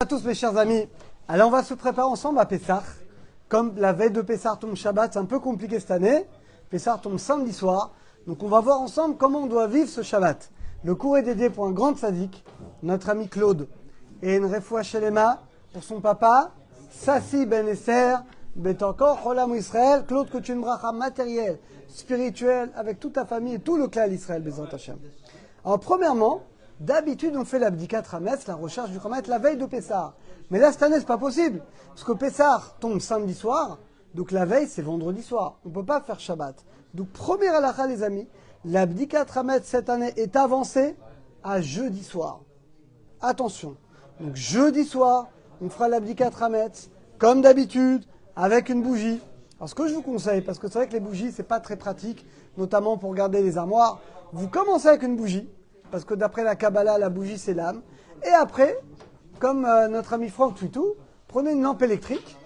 À tous mes chers amis, alors on va se préparer ensemble à Pessah. Comme la veille de Pessah tombe Shabbat, c'est un peu compliqué cette année. Pessah tombe samedi soir. Donc on va voir ensemble comment on doit vivre ce Shabbat. Le cours est dédié pour un grand tzaddik, notre ami Claude. Et une refoua shelema pour son papa, Sassi Ben Esser, Betankor Cholam Israël. Claude, que tu aies une bracha matérielle, spirituelle, avec toute ta famille et tout le clan d'Israël, Bezrat Hashem. Alors premièrement, d'habitude, on fait l'abdikat Hametz, la recherche du Hametz, la veille de Pessah. Mais là, cette année, c'est pas possible. Parce que Pessah tombe samedi soir, donc la veille, c'est vendredi soir. On ne peut pas faire Shabbat. Donc, première halakha, les amis, l'abdikat Hametz, cette année, est avancée à jeudi soir. Attention. Donc, jeudi soir, on fera l'abdikat Hametz, comme d'habitude, avec une bougie. Alors, ce que je vous conseille, parce que c'est vrai que les bougies, c'est pas très pratique, notamment pour garder les armoires, vous commencez avec une bougie. Parce que d'après la Kabbalah, la bougie, c'est l'âme. Et après, comme notre ami Franck Twitou, prenez une lampe électrique.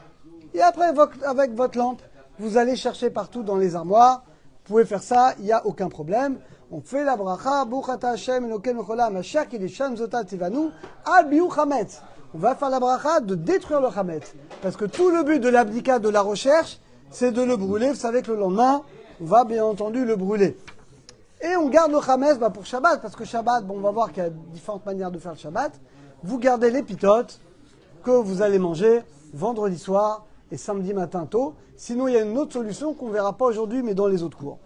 Et après, avec votre lampe, vous allez chercher partout dans les armoires. Vous pouvez faire ça, il n'y a aucun problème. On fait la bracha, Buchata Hashem, Elokeinu Cholam, Mashiach, Idishan, Zotat, Tivanu, Al Biu Hametz. On va faire la bracha de détruire le Hametz. Parce que tout le but de l'abdicat de la recherche, c'est de le brûler. Vous savez que le lendemain, on va bien entendu le brûler. Et on garde le Hametz pour Shabbat, parce que Shabbat, on va voir qu'il y a différentes manières de faire le Shabbat. Vous gardez les pitotes que vous allez manger vendredi soir et samedi matin tôt. Sinon, il y a une autre solution qu'on ne verra pas aujourd'hui, mais dans les autres cours.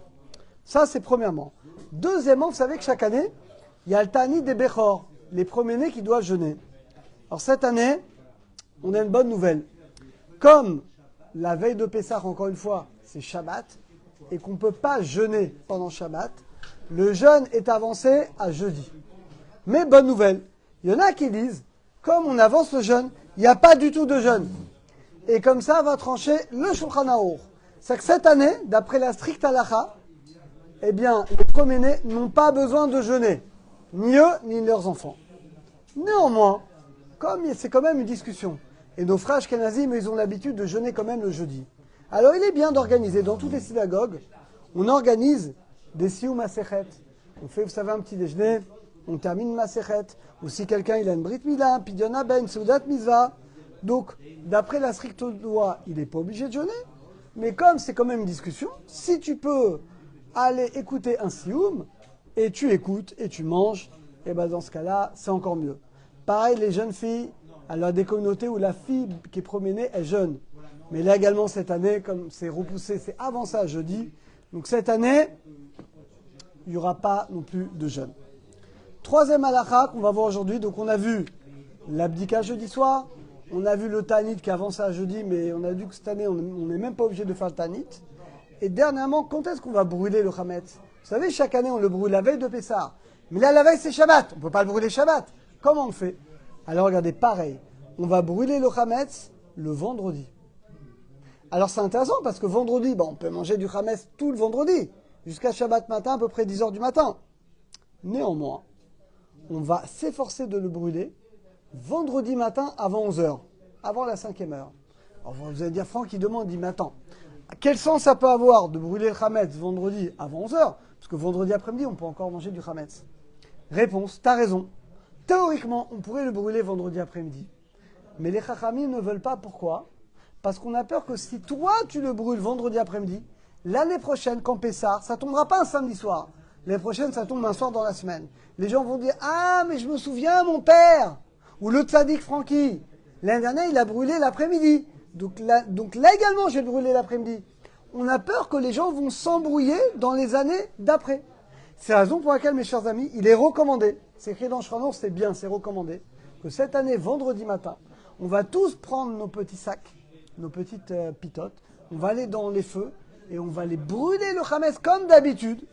Ça, c'est premièrement. Deuxièmement, vous savez que chaque année, il y a le Ta'anit des Bechor, les premiers-nés qui doivent jeûner. Alors cette année, on a une bonne nouvelle. Comme la veille de Pessah, encore une fois, c'est Shabbat, et qu'on ne peut pas jeûner pendant Shabbat, le jeûne est avancé à jeudi. Mais bonne nouvelle, il y en a qui disent, comme on avance le jeûne, il n'y a pas du tout de jeûne. Et comme ça va trancher le Shulchan Aruch. C'est que cette année, d'après la stricte halakha, eh bien, les premiers-nés n'ont pas besoin de jeûner. Ni eux, ni leurs enfants. Néanmoins, comme c'est quand même une discussion, et nos frères ashkénazim, ils ont l'habitude de jeûner quand même le jeudi. Alors il est bien d'organiser, dans toutes les synagogues, on organise des sioum masechet. On fait, vous savez, un petit déjeuner, on termine masechet. Ou si quelqu'un il a une brit mila, pidyon ben, soudat mizvah. Donc, d'après la stricte loi, il n'est pas obligé de jeûner. Mais comme c'est quand même une discussion, si tu peux aller écouter un sioum, et tu écoutes, et tu manges, et ben dans ce cas-là, c'est encore mieux. Pareil, les jeunes filles, alors des communautés où la fille qui est promenée est jeune. Mais là également, cette année, comme c'est repoussé, c'est avancé à jeudi. Donc cette année, il n'y aura pas non plus de jeûne. Troisième halakha qu'on va voir aujourd'hui, donc on a vu l'abdika jeudi soir, on a vu le Ta'anit qui avance à jeudi, mais on a vu que cette année, on n'est même pas obligé de faire le Ta'anit. Et dernièrement, quand est-ce qu'on va brûler le Hametz? Vous savez, chaque année, on le brûle la veille de Pessah. Mais là, la veille, c'est Shabbat. On ne peut pas le brûler Shabbat. Comment on fait? Alors regardez, pareil, on va brûler le Hametz le vendredi. Alors c'est intéressant parce que vendredi, on peut manger du Hametz tout le vendredi, jusqu'à Shabbat matin, à peu près 10 heures du matin. Néanmoins, on va s'efforcer de le brûler vendredi matin avant 11 heures, avant la 5e heure. Alors vous allez dire, Franck, il demande, il dit, mais attends, quel sens ça peut avoir de brûler le Hametz vendredi avant 11 heures? Parce que vendredi après-midi, on peut encore manger du Hametz. Réponse, t'as raison. Théoriquement, on pourrait le brûler vendredi après-midi. Mais les Chachamim ne veulent pas, pourquoi? Parce qu'on a peur que si toi, tu le brûles vendredi après-midi, l'année prochaine, quand Pessah, ça tombera pas un samedi soir. L'année prochaine, ça tombe un soir dans la semaine. Les gens vont dire, ah, mais je me souviens, mon père, ou le tzaddik Francky, l'année dernière, il a brûlé l'après-midi. Donc là également, je vais le brûler l'après-midi. On a peur que les gens vont s'embrouiller dans les années d'après. C'est la raison pour laquelle, mes chers amis, il est recommandé, c'est écrit dans Shulchan Aruch, c'est bien, c'est recommandé, que cette année, vendredi matin, on va tous prendre nos petits sacs, nos petites pitotes, on va aller dans les feux et on va les brûler le Hametz comme d'habitude.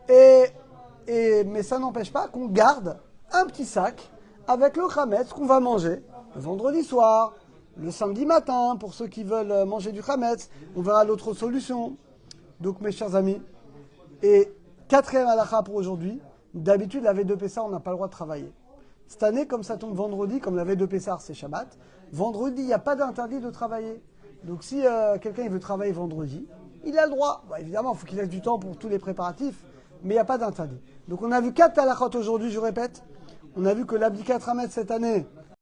Mais ça n'empêche pas qu'on garde un petit sac avec le Hametz qu'on va manger le vendredi soir, le samedi matin, pour ceux qui veulent manger du Hametz. On verra l'autre solution. Donc mes chers amis, et quatrième halakha pour aujourd'hui, d'habitude la veille de Pessah on n'a pas le droit de travailler. Cette année, comme ça tombe vendredi, comme la veille de Pessah c'est Shabbat, vendredi il n'y a pas d'interdit de travailler. Donc si quelqu'un il veut travailler vendredi, il a le droit. Évidemment, il faut qu'il laisse du temps pour tous les préparatifs, mais il n'y a pas d'interdit. Donc on a vu 4 halakhot aujourd'hui, je répète. On a vu que l'abdikat Hametz cette année,